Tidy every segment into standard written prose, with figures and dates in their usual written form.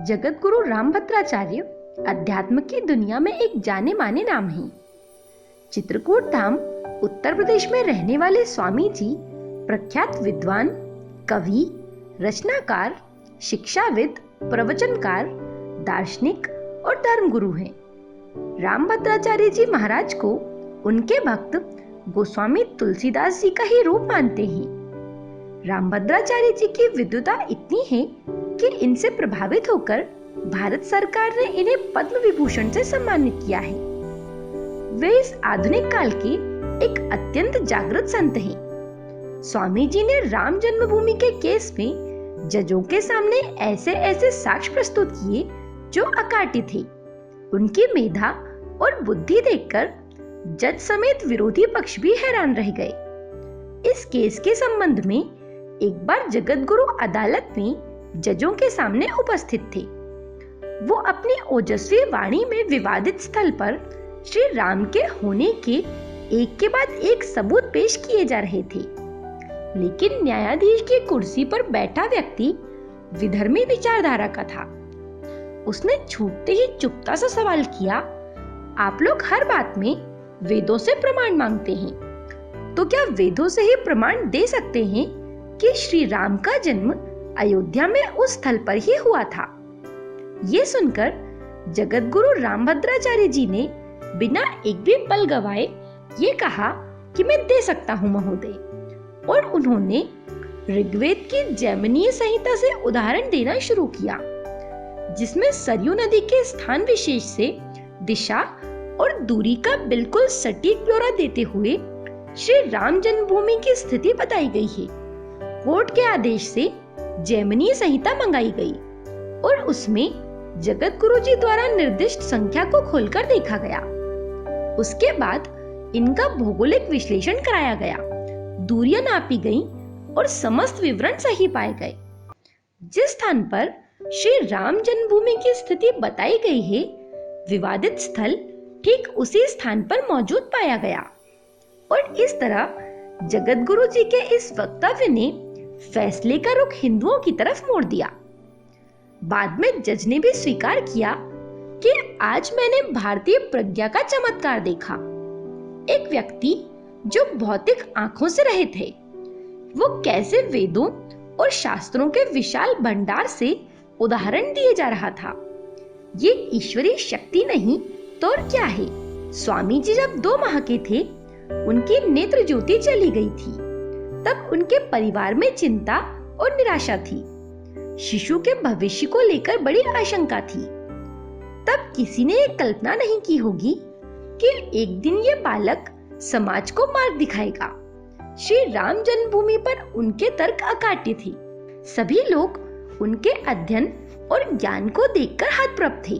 जगत गुरु रामभद्राचार्य अध्यात्म की दुनिया में एक जाने माने नाम हैं। चित्रकूट धाम उत्तर प्रदेश में रहने वाले स्वामी जी प्रख्यात विद्वान, कवि, रचनाकार, शिक्षाविद, प्रवचनकार, दार्शनिक और धर्मगुरु हैं। रामभद्राचार्य जी महाराज को उनके भक्त गोस्वामी तुलसीदास जी का ही रूप मानते हैं। रामभद्राचार्य जी की विद्वता इतनी है कि इनसे प्रभावित होकर भारत सरकार ने इन्हें पद्म विभूषण से सम्मानित किया है। वे इस आधुनिक काल के एक अत्यंत जागृत संत हैं। स्वामी जी ने राम जन्मभूमि के केस में जजों के सामने ऐसे ऐसे साक्ष्य प्रस्तुत किए जो अकाट्य थे। उनकी मेधा और बुद्धि देखकर जज समेत विरोधी पक्ष भी हैरान रह गए। इस केस के संबंध में एक बार जगत गुरु अदालत में जजों के सामने उपस्थित थे। वो अपनी ओजस्वी वाणी में विवादित स्थल पर श्री राम के होने के एक के बाद एक सबूत पेश किए जा रहे थे, लेकिन न्यायाधीश की कुर्सी पर बैठा व्यक्ति विधर्मी विचारधारा का था। उसने छूटते ही चुपता सा सवाल किया, आप लोग हर बात में वेदों से प्रमाण मांगते हैं, तो क्या वेदों से ही प्रमाण दे सकते हैं कि श्री राम का जन्म अयोध्या में उस स्थल पर ही हुआ था? ये सुनकर जगत गुरु रामभद्राचार्य जी ने बिना एक भी पल गवाए ये कहा कि मैं दे सकता हूँ महोदय, और उन्होंने ऋग्वेद की जैमिनीय संहिता से उदाहरण देना शुरू किया, जिसमें सरयू नदी के स्थान विशेष से दिशा और दूरी का बिल्कुल सटीक ब्यौरा देते हुए श्री राम जन्मभूमि की स्थिति बताई गई है। कोर्ट के आदेश से जैमिनीय संहिता मंगाई गई और उसमें जगत गुरु जी द्वारा निर्दिष्ट संख्या को खोलकर देखा गया। उसके बाद इनका भौगोलिक विश्लेषण कराया गया, दूरियां नापी गईं और समस्त विवरण सही पाए गए। जिस स्थान पर श्री राम जन्मभूमि की स्थिति बताई गई है, विवादित स्थल ठीक उसी स्थान पर मौजूद पाया गया। और इस तरह जगत गुरु जी के इस वक्तव्य ने फैसले का रुख हिंदुओं की तरफ मोड़ दिया। बाद में जज ने भी स्वीकार किया कि आज मैंने भारतीय प्रज्ञा का चमत्कार देखा। एक व्यक्ति जो भौतिक आंखों से रहित है, वो कैसे वेदों और शास्त्रों के विशाल भंडार से उदाहरण दिए जा रहा था। ये ईश्वरीय शक्ति नहीं तो और क्या है। स्वामी जी जब 2 माह के थे, उनकी नेत्र ज्योति चली गई थी। तब उनके परिवार में चिंता और निराशा थी। शिशु के भविष्य को लेकर बड़ी आशंका थी। तब किसी ने ये कल्पना नहीं की होगी कि एक दिन ये बालक समाज को मार्ग दिखाएगा। श्री राम जन्मभूमि पर उनके तर्क अकाट्य थे। सभी लोग उनके अध्ययन और ज्ञान को देखकर हतप्रभ थे।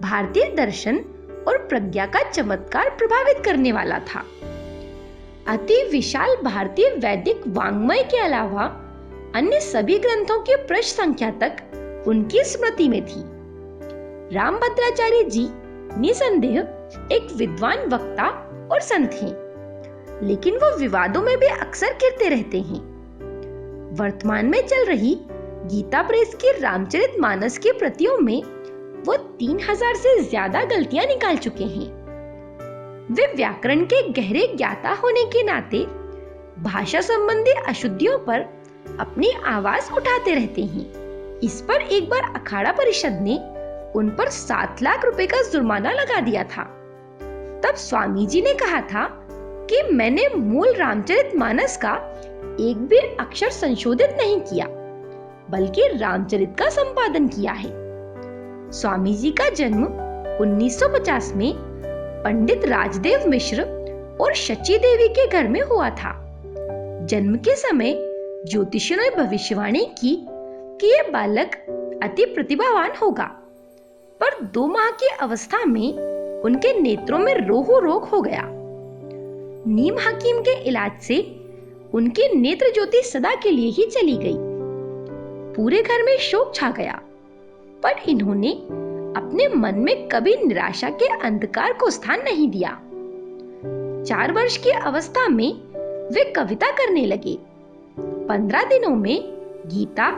भारतीय दर्शन और प्रज्ञा का चमत्कार प्रभावित करने वाला था। अति विशाल भारतीय वैदिक वाङ्मय के अलावा अन्य सभी ग्रंथों की पृष्ठ संख्या तक उनकी स्मृति में थी। रामभद्राचार्य जी निसंदेह एक विद्वान वक्ता और संत हैं, लेकिन वो विवादों में भी अक्सर घिरते रहते हैं। वर्तमान में चल रही गीता प्रेस की रामचरितमानस की प्रतियों में वो 3000 से ज्यादा गलतियां निकाल चुके हैं। वे व्याकरण के गहरे ज्ञाता होने के नाते भाषा संबंधी अशुद्धियों पर अपनी आवाज उठाते रहते हैं। इस पर एक बार अखाड़ा परिषद ने उन पर 7 लाख रुपए का जुर्माना लगा दिया था। तब स्वामी जी ने कहा था कि मैंने मूल रामचरितमानस का एक भी अक्षर संशोधित नहीं किया, बल्कि रामचरित का संपादन किया है। स्वामी जी का जन्म 1950 में पंडित राजदेव मिश्र और शची देवी के घर में हुआ था। जन्म के समय ज्योतिषियों ने भविष्यवाणी की कि यह बालक अति प्रतिभावान होगा, पर 2 माह की अवस्था में उनके नेत्रों में रोहू रोग हो गया। नीम हकीम के इलाज से उनकी नेत्र ज्योति सदा के लिए ही चली गई। पूरे घर में शोक छा गया, पर इन्होंने अपने मन में कभी निराशा के अंधकार को स्थान नहीं दिया। 4 वर्ष की अवस्था में वे कविता करने लगे। 15 दिनों में गीता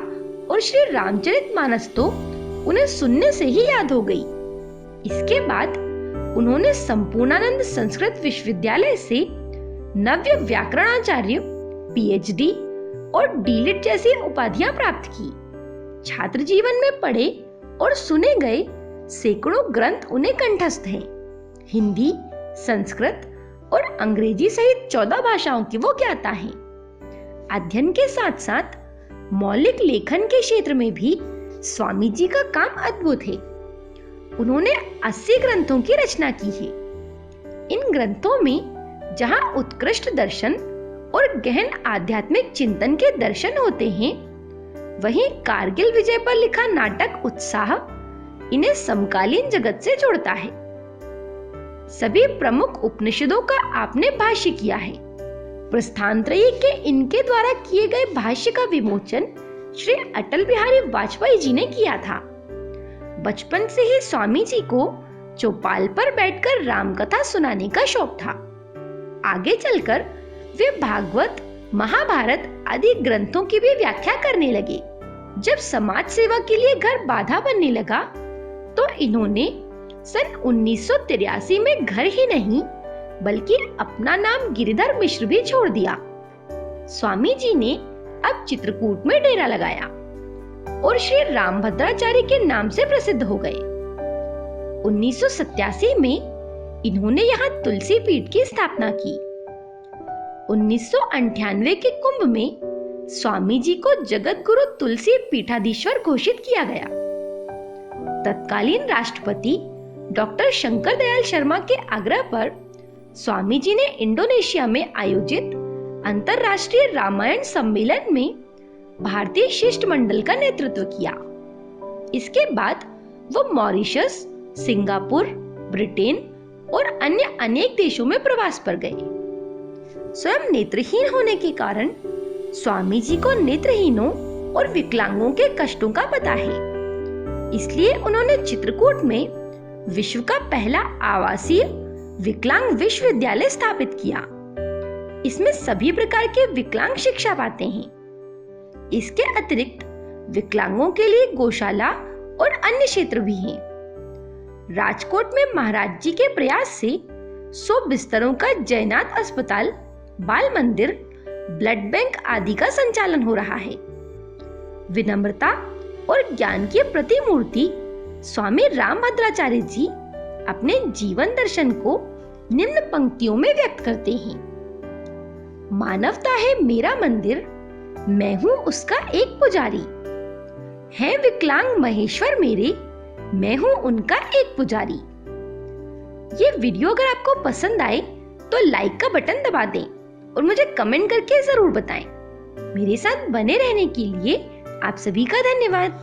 और श्री रामचरितमानस तो उन्हें सुनने से ही याद हो गई। इसके बाद उन्होंने संपूर्णानंद संस्कृत विश्वविद्यालय से नव्य व्याकरणाचार्य, पीएचडी और डीलिट जैसी उपाधियां प्राप्त की। छात्र जीवन में पढ़े और सुने गए सैकड़ों ग्रंथ उन्हें कंठस्थ हैं। हिंदी, संस्कृत और अंग्रेजी सहित 14 भाषाओं की वो ज्ञाता हैं। अध्ययन के साथ साथ मौलिक लेखन के क्षेत्र में भी स्वामी जी का काम अद्भुत है। उन्होंने 80 ग्रंथों की रचना की है। इन ग्रंथों में जहां उत्कृष्ट दर्शन और गहन आध्यात्मिक चिंतन के दर्शन होते हैं, वहीं कारगिल विजय पर लिखा नाटक उत्साह इन्हें समकालीन जगत से जोड़ता है। सभी प्रमुख उपनिषदों का आपने भाष्य किया है। प्रस्थानत्रयी के इनके द्वारा किए गए भाष्य का विमोचन श्री अटल बिहारी वाजपेयी जी ने किया था। बचपन से ही स्वामी जी को चौपाल पर बैठकर राम कथा सुनाने का शौक था। आगे चलकर वे भागवत, महाभारत आदि ग्रंथों की भी व्याख्या करने लगे। जब समाज सेवा के लिए घर बाधा बनने लगा, तो इन्होंने सन 1983 में घर ही नहीं बल्कि अपना नाम गिरिधर मिश्र भी छोड़ दिया। स्वामी जी ने अब चित्रकूट में डेरा लगाया और श्री रामभद्राचार्य के नाम से प्रसिद्ध हो गए। 1987 में इन्होंने यहाँ तुलसी पीठ की स्थापना की। 1998 के कुंभ में स्वामी जी को जगत गुरु तुलसी पीठाधीश्वर घोषित किया गया। तत्कालीन राष्ट्रपति डॉक्टर शंकर दयाल शर्मा के आग्रह पर स्वामी जी ने इंडोनेशिया में आयोजित अंतरराष्ट्रीय रामायण सम्मेलन में भारतीय शिष्टमंडल का नेतृत्व किया। इसके बाद वो मॉरिशस, सिंगापुर, ब्रिटेन और अन्य अनेक देशों में प्रवास पर गए। स्वयं नेत्रहीन होने के कारण स्वामी जी को नेत्रहीनों और विकलांगों के कष्टों का पता है। इसलिए उन्होंने चित्रकूट में विश्व का पहला आवासीय विकलांग विश्वविद्यालय स्थापित किया। इसमें सभी प्रकार के विकलांग शिक्षा पाते हैं। इसके अतिरिक्त विकलांगों के लिए गौशाला और अन्य क्षेत्र भी हैं। राजकोट में महाराज जी के प्रयास से 100 बिस्तरों का जयनाथ अस्पताल, बाल मंदिर, ब्लड बैंक आदि का संचालन हो रहा है। विनम्रता और ज्ञान की प्रतिमूर्ति स्वामी रामभद्राचार्य जी अपने जीवन दर्शन को निम्न पंक्तियों में व्यक्त करते हैं। मानवता है मेरा मंदिर, मैं हूं उसका एक पुजारी। हैं विकलांग महेश्वर मेरे, मैं हूं उनका एक पुजारी। ये वीडियो अगर आपको पसंद आए तो लाइक का बटन दबा दें और मुझे कमेंट करके जरूर बताएं। मेरे साथ बने रहने के लिए आप सभी का धन्यवाद।